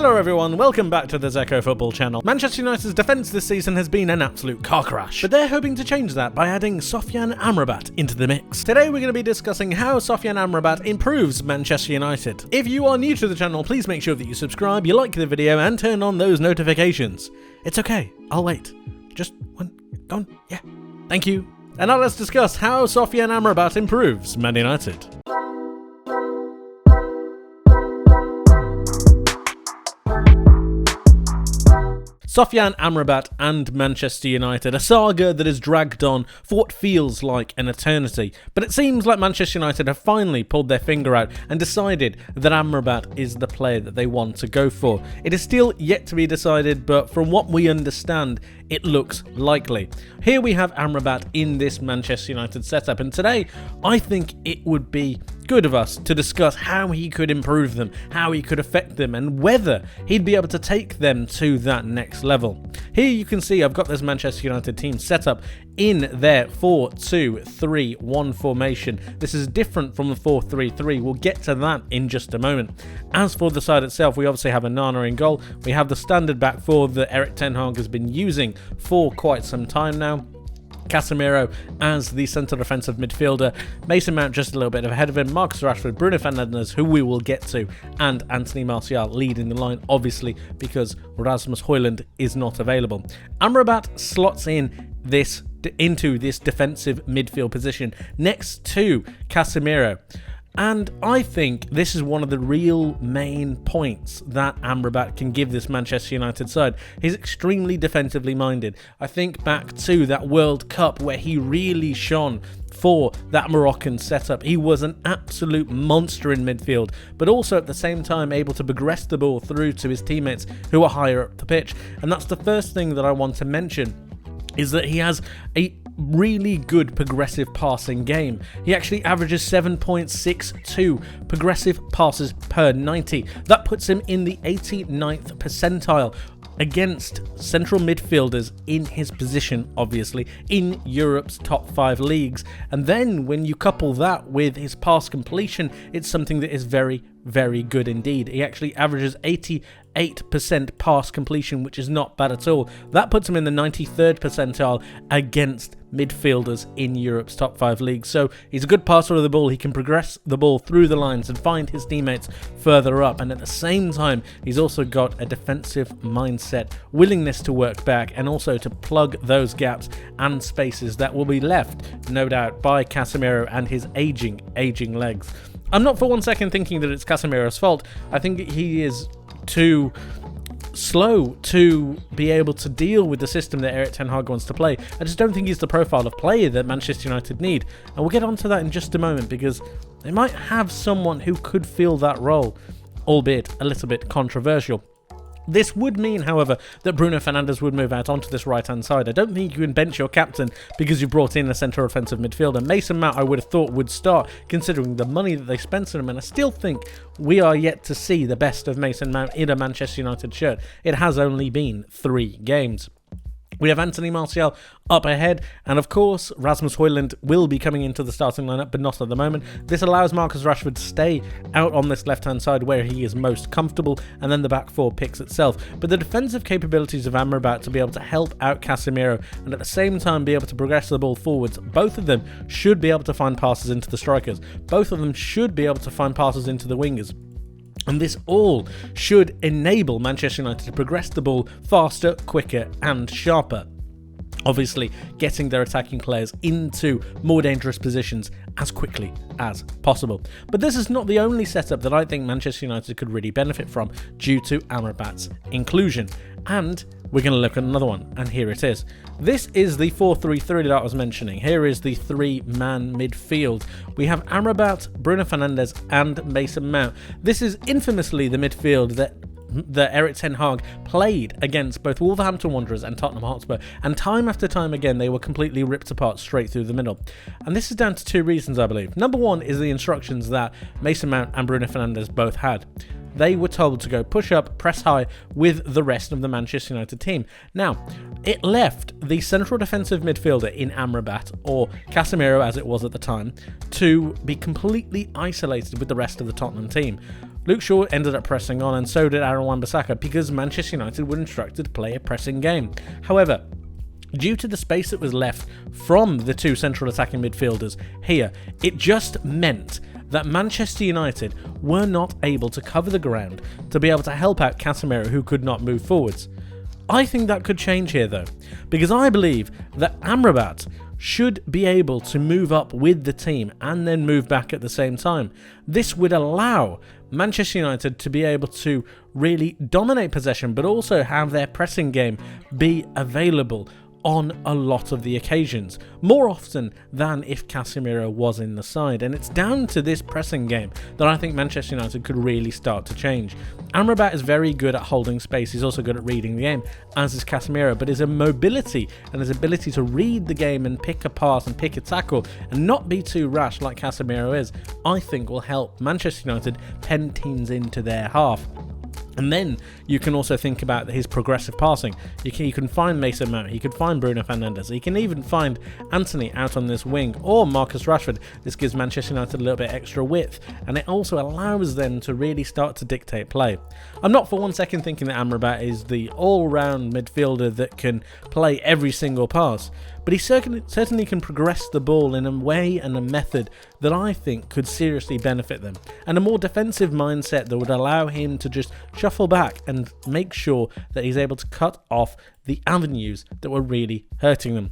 Hello everyone, welcome back to the Zekko football channel. Manchester United's defence this season has been an absolute car crash, but they're hoping to change that by adding Sofyan Amrabat into the mix. Today we're going to be discussing how Sofyan Amrabat improves Manchester United. If you are new to the channel, please make sure that you subscribe, you like the video and turn on those notifications. It's okay, I'll wait. Just one, go on, yeah. Thank you. And now let's discuss how Sofyan Amrabat improves Man United. Sofyan Amrabat and Manchester United, a saga that has dragged on for what feels like an eternity. But it seems like Manchester United have finally pulled their finger out and decided that Amrabat is the player that they want to go for. It is still yet to be decided, but from what we understand, it looks likely. Here we have Amrabat in this Manchester United setup, and today I think it would be good of us to discuss how he could improve them, how he could affect them, and whether he'd be able to take them to that next level. Here you can see I've got this Manchester United team set up in their 4-2-3-1 formation. This is different from the 4-3-3. We'll get to that in just a moment. As for the side itself, we obviously have Onana in goal. We have the standard back four that Erik ten Hag has been using for quite some time now. Casemiro as the centre defensive midfielder, Mason Mount just a little bit ahead of him, Marcus Rashford, Bruno Fernandes, who we will get to, and Anthony Martial leading the line, obviously because Rasmus Højlund is not available. Amrabat slots into this defensive midfield position next to Casemiro. And I think this is one of the real main points that Amrabat can give this Manchester United side. He's extremely defensively minded. I think back to that World Cup where he really shone for that Moroccan setup. He was an absolute monster in midfield, but also at the same time able to progress the ball through to his teammates who are higher up the pitch. And that's the first thing that I want to mention, is that he has a really good progressive passing game. He actually averages 7.62 progressive passes per 90. That puts him in the 89th percentile against central midfielders in his position, obviously, in Europe's top 5 leagues. And then when you couple that with his pass completion, it's something that is very, very good indeed. He actually averages 88% pass completion, which is not bad at all. That puts him in the 93rd percentile against midfielders in Europe's top 5 leagues. So he's a good passer of the ball. He can progress the ball through the lines and find his teammates further up. And at the same time, he's also got a defensive mindset, willingness to work back, and also to plug those gaps and spaces that will be left, no doubt, by Casemiro and his aging legs. I'm not for one second thinking that it's Casemiro's fault. I think he is too slow to be able to deal with the system that Erik ten Hag wants to play. I just don't think he's the profile of player that Manchester United need. And we'll get onto that in just a moment, because they might have someone who could fill that role, albeit a little bit controversial. This would mean, however, that Bruno Fernandes would move out onto this right-hand side. I don't think you can bench your captain because you brought in a centre offensive midfielder. Mason Mount, I would have thought, would start, considering the money that they spent on him, and I still think we are yet to see the best of Mason Mount in a Manchester United shirt. It has only been 3 games. We have Anthony Martial up ahead, and of course Rasmus Højlund will be coming into the starting lineup, but not at the moment. This allows Marcus Rashford to stay out on this left-hand side where he is most comfortable, and then the back four picks itself. But the defensive capabilities of Amrabat to be able to help out Casemiro and at the same time be able to progress the ball forwards, both of them should be able to find passes into the strikers. Both of them should be able to find passes into the wingers. And this all should enable Manchester United to progress the ball faster, quicker and sharper. Obviously, getting their attacking players into more dangerous positions as quickly as possible. But this is not the only setup that I think Manchester United could really benefit from due to Amrabat's inclusion. And we're going to look at another one, and here it is. This is the 4-3-3 that I was mentioning. Here is the 3-man midfield. We have Amrabat, Bruno Fernandes and Mason Mount. This is infamously the midfield that Erik ten Hag played against both Wolverhampton Wanderers and Tottenham Hotspur, and time after time again they were completely ripped apart straight through the middle. And this is down to 2 reasons, I believe. Number one is the instructions that Mason Mount and Bruno Fernandes both had. They were told to go push up, press high with the rest of the Manchester United team. Now, it left the central defensive midfielder in Amrabat, or Casemiro as it was at the time, to be completely isolated with the rest of the Tottenham team. Luke Shaw ended up pressing on, and so did Aaron Wan-Bissaka, because Manchester United were instructed to play a pressing game. However, due to the space that was left from the two central attacking midfielders here, it just meant that Manchester United were not able to cover the ground to be able to help out Casemiro, who could not move forwards. I think that could change here though, because I believe that Amrabat should be able to move up with the team and then move back at the same time. This would allow Manchester United to be able to really dominate possession, but also have their pressing game be available on a lot of the occasions, more often than if Casemiro was in the side. And it's down to this pressing game that I think Manchester United could really start to change. Amrabat is very good at holding space, he's also good at reading the game, as is Casemiro, but his mobility and his ability to read the game and pick a pass and pick a tackle and not be too rash like Casemiro is, I think will help Manchester United pen teams into their half. And then you can also think about his progressive passing. You can find Mason Mount, he could find Bruno Fernandes, he can even find Antony out on this wing, or Marcus Rashford. This gives Manchester United a little bit extra width, and it also allows them to really start to dictate play. I'm not for one second thinking that Amrabat is the all-round midfielder that can play every single pass, but he certainly can progress the ball in a way and a method that I think could seriously benefit them, and a more defensive mindset that would allow him to just shuffle back and make sure that he's able to cut off the avenues that were really hurting them.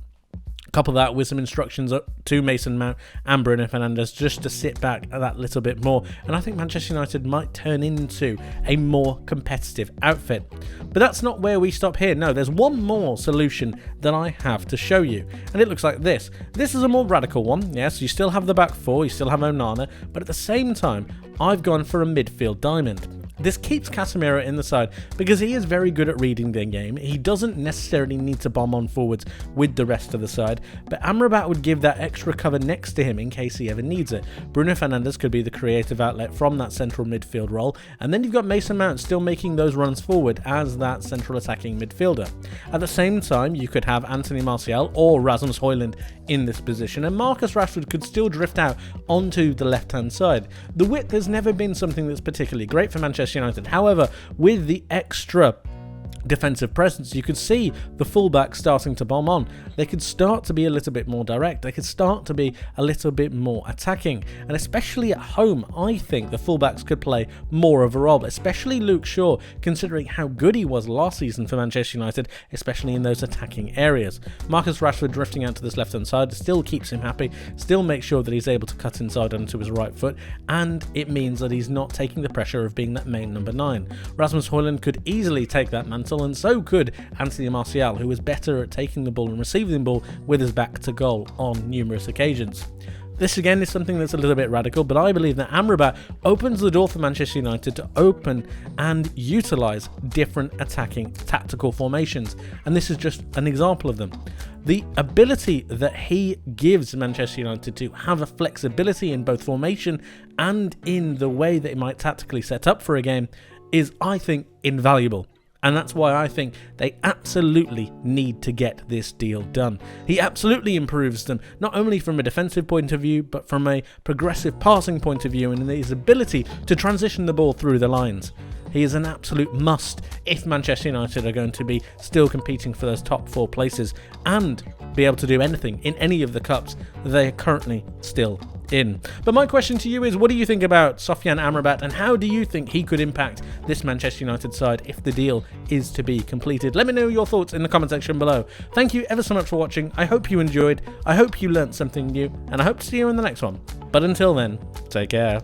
Couple that with some instructions to Mason Mount and Bruno Fernandes just to sit back that little bit more, and I think Manchester United might turn into a more competitive outfit. But that's not where we stop here. No, there's one more solution that I have to show you, and it looks like this. This is a more radical one. Yes, you still have the back four, you still have Onana, but at the same time, I've gone for a midfield diamond. This keeps Casemiro in the side because he is very good at reading the game. He doesn't necessarily need to bomb on forwards with the rest of the side, but Amrabat would give that extra cover next to him in case he ever needs it. Bruno Fernandes could be the creative outlet from that central midfield role, and then you've got Mason Mount still making those runs forward as that central attacking midfielder. At the same time, you could have Anthony Martial or Rasmus Højlund in this position, and Marcus Rashford could still drift out onto the left-hand side. The width has never been something that's particularly great for Manchester United. However, with the extra defensive presence, you could see the fullbacks starting to bomb on. They could start to be a little bit more direct. They could start to be a little bit more attacking. And especially at home, I think the fullbacks could play more of a role, especially Luke Shaw, considering how good he was last season for Manchester United, especially in those attacking areas. Marcus Rashford drifting out to this left-hand side still keeps him happy, still makes sure that he's able to cut inside onto his right foot, and it means that he's not taking the pressure of being that main number 9. Rasmus Højlund could easily take that mantle, and so could Anthony Martial, who was better at taking the ball and receiving the ball with his back to goal on numerous occasions. This again is something that's a little bit radical, but I believe that Amrabat opens the door for Manchester United to open and utilise different attacking tactical formations, and this is just an example of them. The ability that he gives Manchester United to have a flexibility in both formation and in the way that it might tactically set up for a game is, I think, invaluable. And that's why I think they absolutely need to get this deal done. He absolutely improves them, not only from a defensive point of view, but from a progressive passing point of view, and his ability to transition the ball through the lines. He is an absolute must if Manchester United are going to be still competing for those top 4 places and be able to do anything in any of the cups that they are currently still in. But my question to you is, what do you think about Sofyan Amrabat, and how do you think he could impact this Manchester United side if the deal is to be completed? Let me know your thoughts in the comment section below. Thank you ever so much for watching. I hope you enjoyed, I hope you learnt something new, and I hope to see you in the next one. But until then, take care.